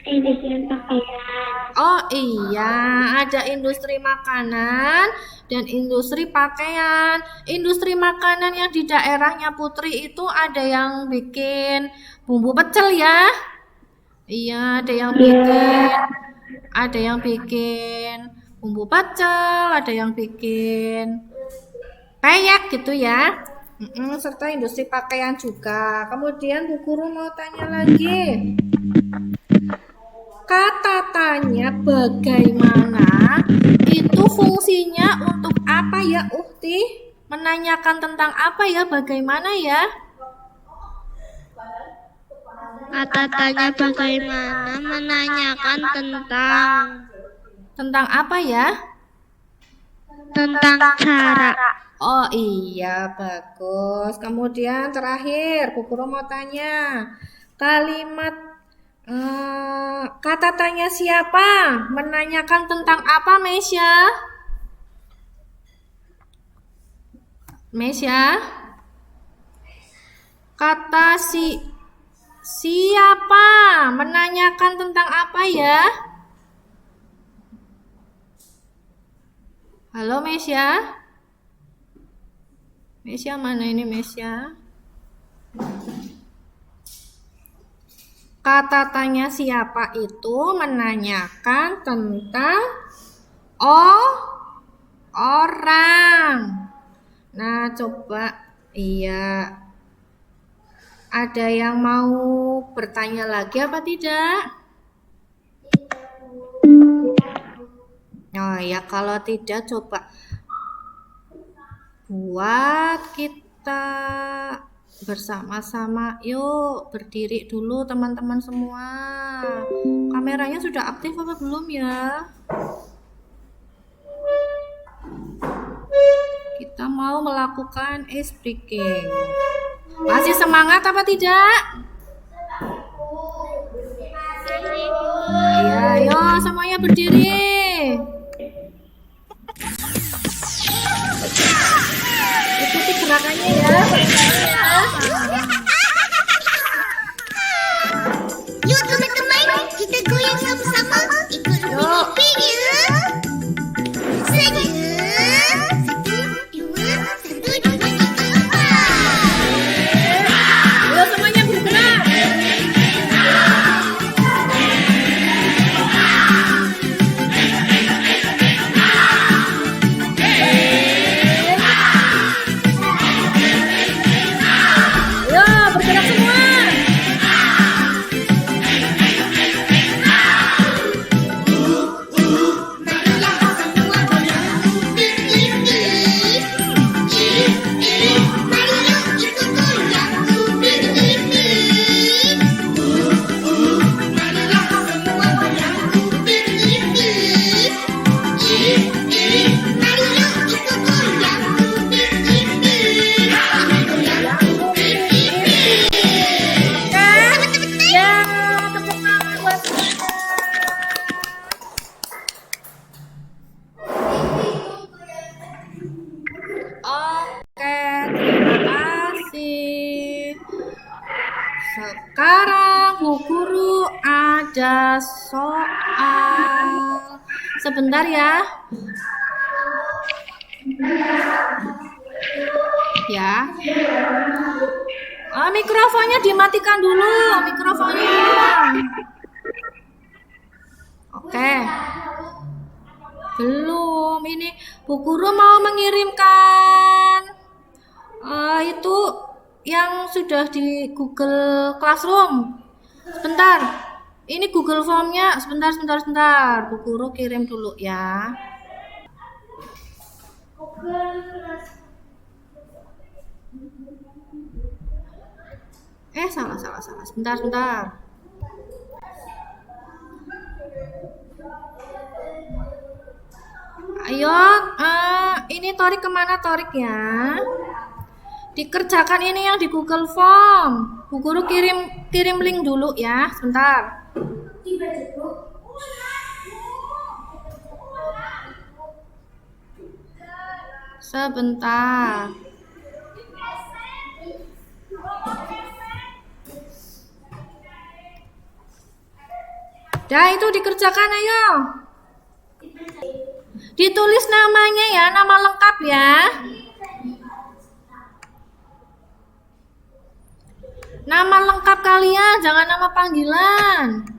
Industri pakaian. Oh iya, ada industri makanan dan industri pakaian. Industri makanan yang di daerahnya Putri itu ada yang bikin bumbu pecel ya? Iya, ada yang bikin bumbu pecel, ada yang bikin peyek gitu ya. Serta industri pakaian juga. Kemudian Bu Guru mau tanya lagi. Kata tanya bagaimana itu fungsinya untuk apa ya, Ukti? Menanyakan tentang apa ya, bagaimana ya? Kata tanya bagaimana menanyakan Tentang apa ya? tentang cara. Oh iya, bagus. Kemudian terakhir, Bu Guru mau tanya. Kalimat kata tanya siapa menanyakan tentang apa, Mesya? Kata siapa menanyakan tentang apa ya? Halo Mesya? Mesya mana ini, Mesya? Kata tanya siapa itu menanyakan tentang orang. Nah, coba iya. Ada yang mau bertanya lagi apa tidak? Oh ya, kalau tidak coba buat kita bersama-sama. Yuk, berdiri dulu teman-teman semua. Kameranya sudah aktif apa belum ya? Kita mau melakukan ice breaking. Masih semangat apa tidak? Ya, ayo semuanya berdiri. Ikuti gerakannya ya. Yuk teman-teman, kita goyang sama-sama. Ikut mimpinya. Satu, dua, tiga. Ayo semuanya bergerak. Ayo. Sebentar ya. Ya. Mikrofonnya dimatikan dulu, mikrofonnya. Oke. Belum, ini Bu Guru mau mengirimkan itu yang sudah di Google Classroom. Sebentar. Ini Google Form-nya. Sebentar. Bu Guru kirim dulu ya. Salah. Sebentar. Ayo, ini Torik kemana Torik ya? Dikerjakan ini yang di Google Form. Bu Guru kirim link dulu ya, sebentar. Sebentar. Dah itu dikerjakan ayo. Ditulis namanya ya, nama lengkap ya. Nama lengkap kalian, jangan nama panggilan.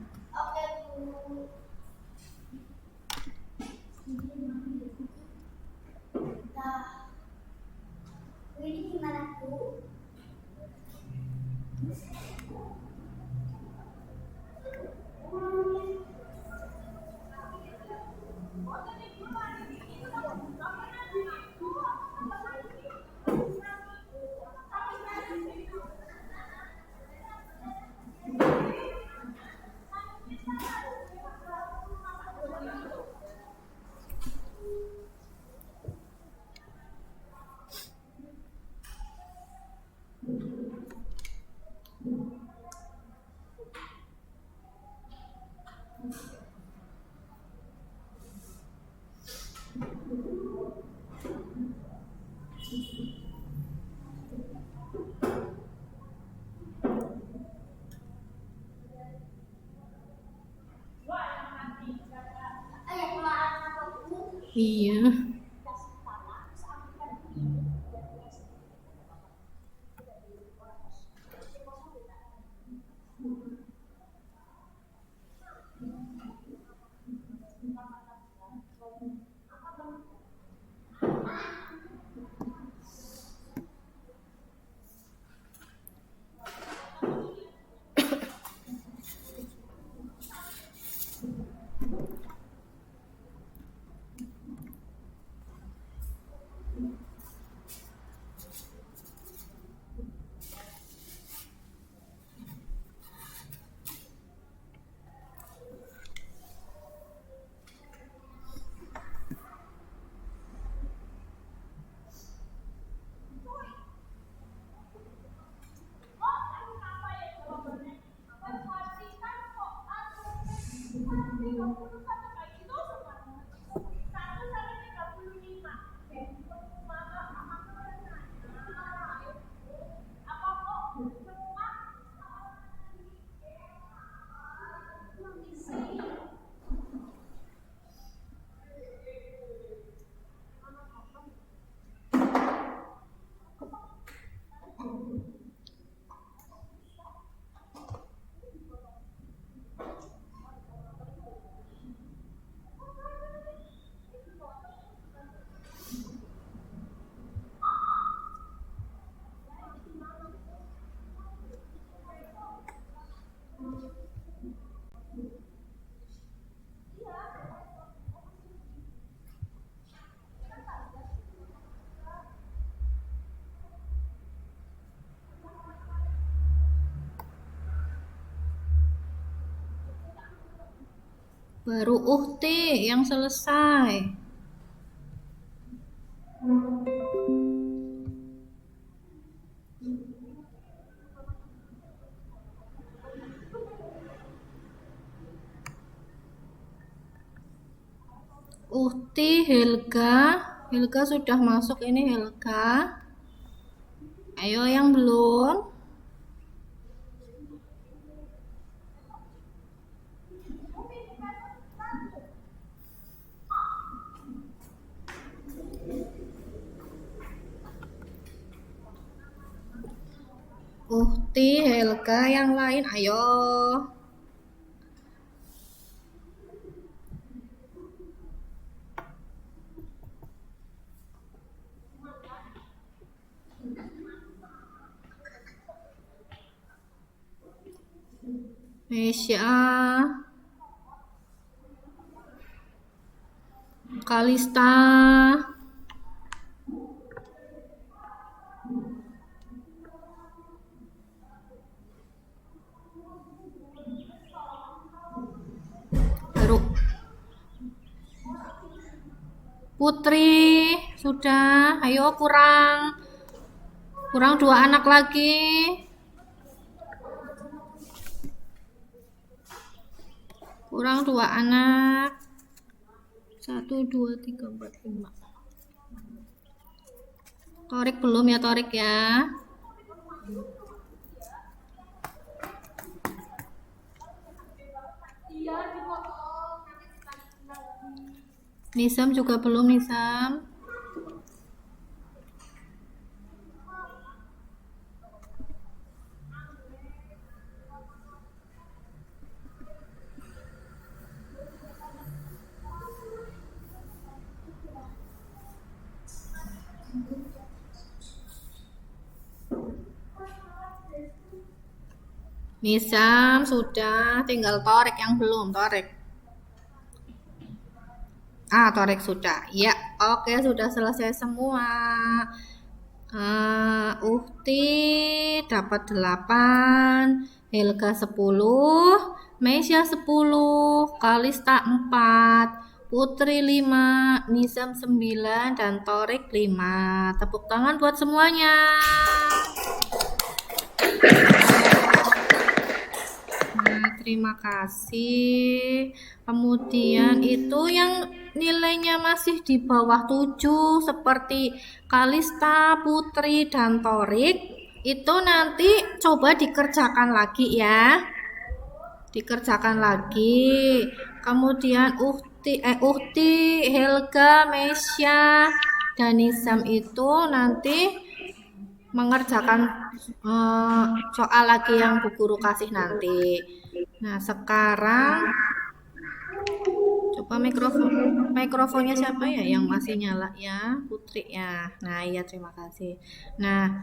Iya. Baru Uhti yang selesai. Uhti, Helga sudah masuk ini Helga. Ayo yang belum. Ukti, Helga, yang lain, ayo. Mesya, Kalista, baru Putri, sudah, ayo kurang 2 anak lagi. Kurang 2 anak. 1, 2, 3, 4, 5. Torik belum ya, Torik ya? Nisam juga belum, Nisam. Nisam sudah, tinggal Torik yang belum, Torik. Torik sudah. Ya, oke, sudah selesai semua. Ukti dapat 8, Helga 10, Mesya 10, Kalista 4, Putri 5, Nisam 9, dan Torik 5. Tepuk tangan buat semuanya. Terima kasih. Kemudian itu yang nilainya masih di bawah 7 seperti Kalista, Putri, dan Torik, itu nanti coba dikerjakan lagi ya. Dikerjakan lagi. Kemudian Ukti, Helga, Mesya, dan Nisam itu nanti mengerjakan soal lagi yang Bu Guru kasih nanti. Nah, sekarang coba mikrofonnya siapa ya yang masih nyala ya? Putri ya. Nah, iya, terima kasih. Nah,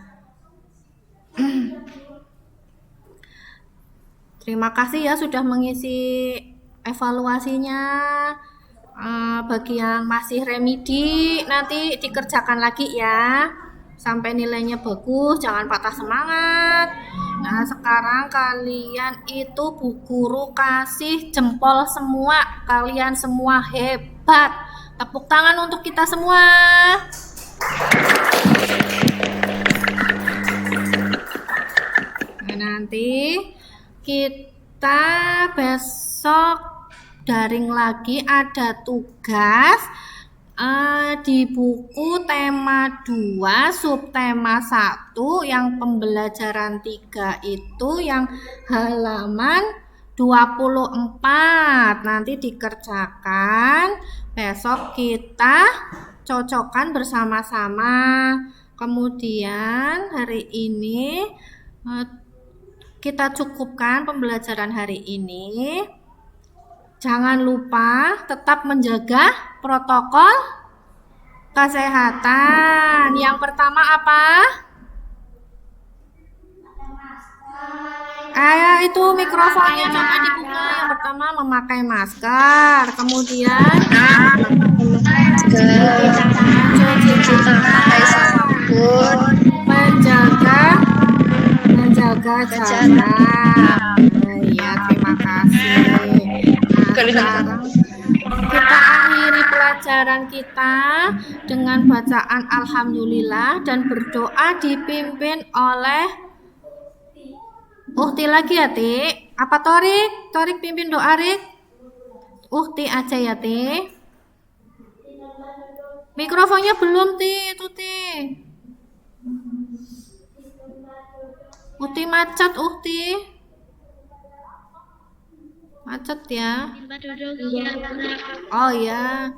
terima kasih ya sudah mengisi evaluasinya. Bagi yang masih remedi nanti dikerjakan lagi ya. Sampai nilainya bagus, jangan patah semangat. Nah, sekarang kalian itu Bu Guru kasih jempol semua. Kalian semua hebat. Tepuk tangan untuk kita semua. Nah, nanti kita besok daring lagi, ada tugas di buku tema 2 subtema 1 yang pembelajaran 3 itu yang halaman 24. Nanti dikerjakan, besok kita cocokkan bersama-sama. Kemudian hari ini kita cukupkan pembelajaran hari ini. Jangan lupa tetap menjaga protokol kesehatan. Yang pertama apa? Itu mikrofonnya coba dibuka. Yang pertama memakai masker. Kemudian Cuci tangan, sabun, menjaga jarak. Ya, terima kasih. Sekarang kita akhiri pelajaran kita dengan bacaan Alhamdulillah dan berdoa dipimpin oleh Ukti lagi ya, Tik? Apa Torik? Torik pimpin doa, Rik? Ukti aja ya, Tik? Mikrofonnya belum, Tik. Itu, Tik. Ukti macet, Ukti. Macet ya. Oh ya.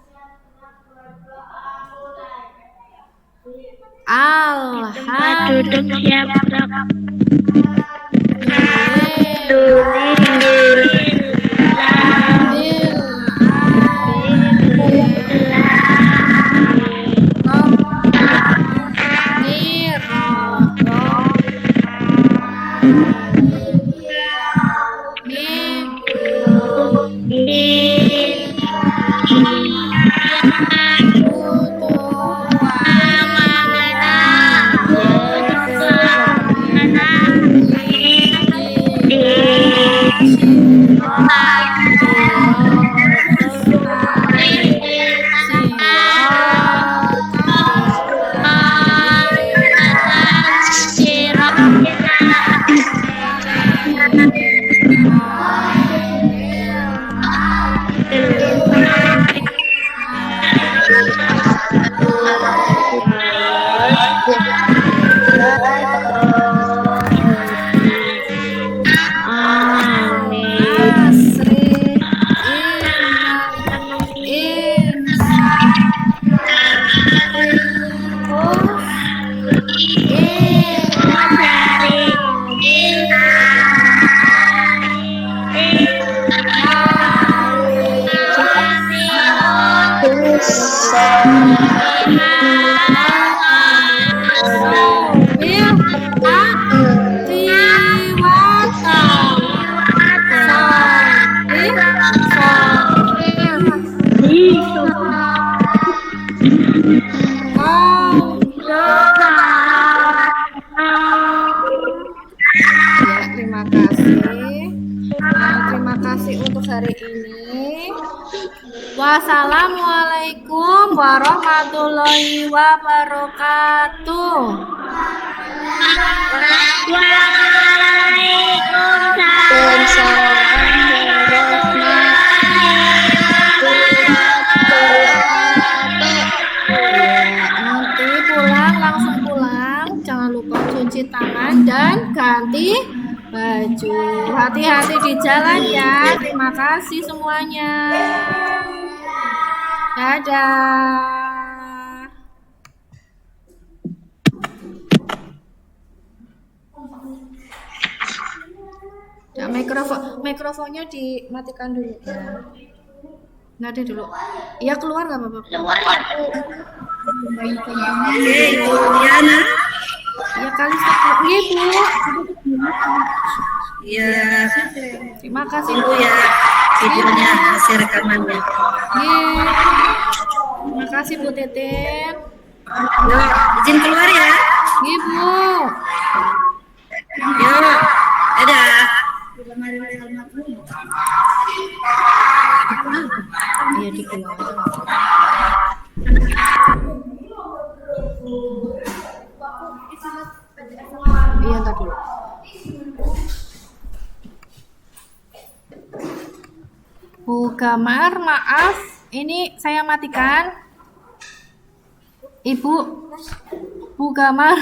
Tempat duduk siap. Ya, terima kasih. Terima kasih untuk hari ini. Wassalamualaikum warahmatullahi wabarakatuh. Nanti pulang langsung pulang, jangan lupa cuci tangan dan ganti baju. Hati-hati di jalan ya. Terima kasih semuanya. Dadah. Ya, mikrofonnya dimatikan dulu ya. Nggak ada dulu. Iya, keluar nggak apa-apa? Keluar ya. Ya kali satu. Iya, Bu. Iya. Terima kasih, Ibu ya. Videonya hasil rekamannya. Iya. Terima kasih, Bu Teten. Yuk, izin keluar ya. Iya, Bu. Yuk. Dadah. Iya, di keluar. Iya, ntar dulu. Bu Gamar, maaf, ini saya matikan. Ibu, Bu Gamar.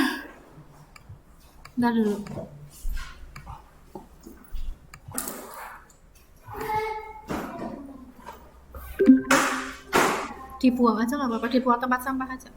Ntar dulu. Dibuang aja nggak apa-apa, dibuang tempat sampah aja.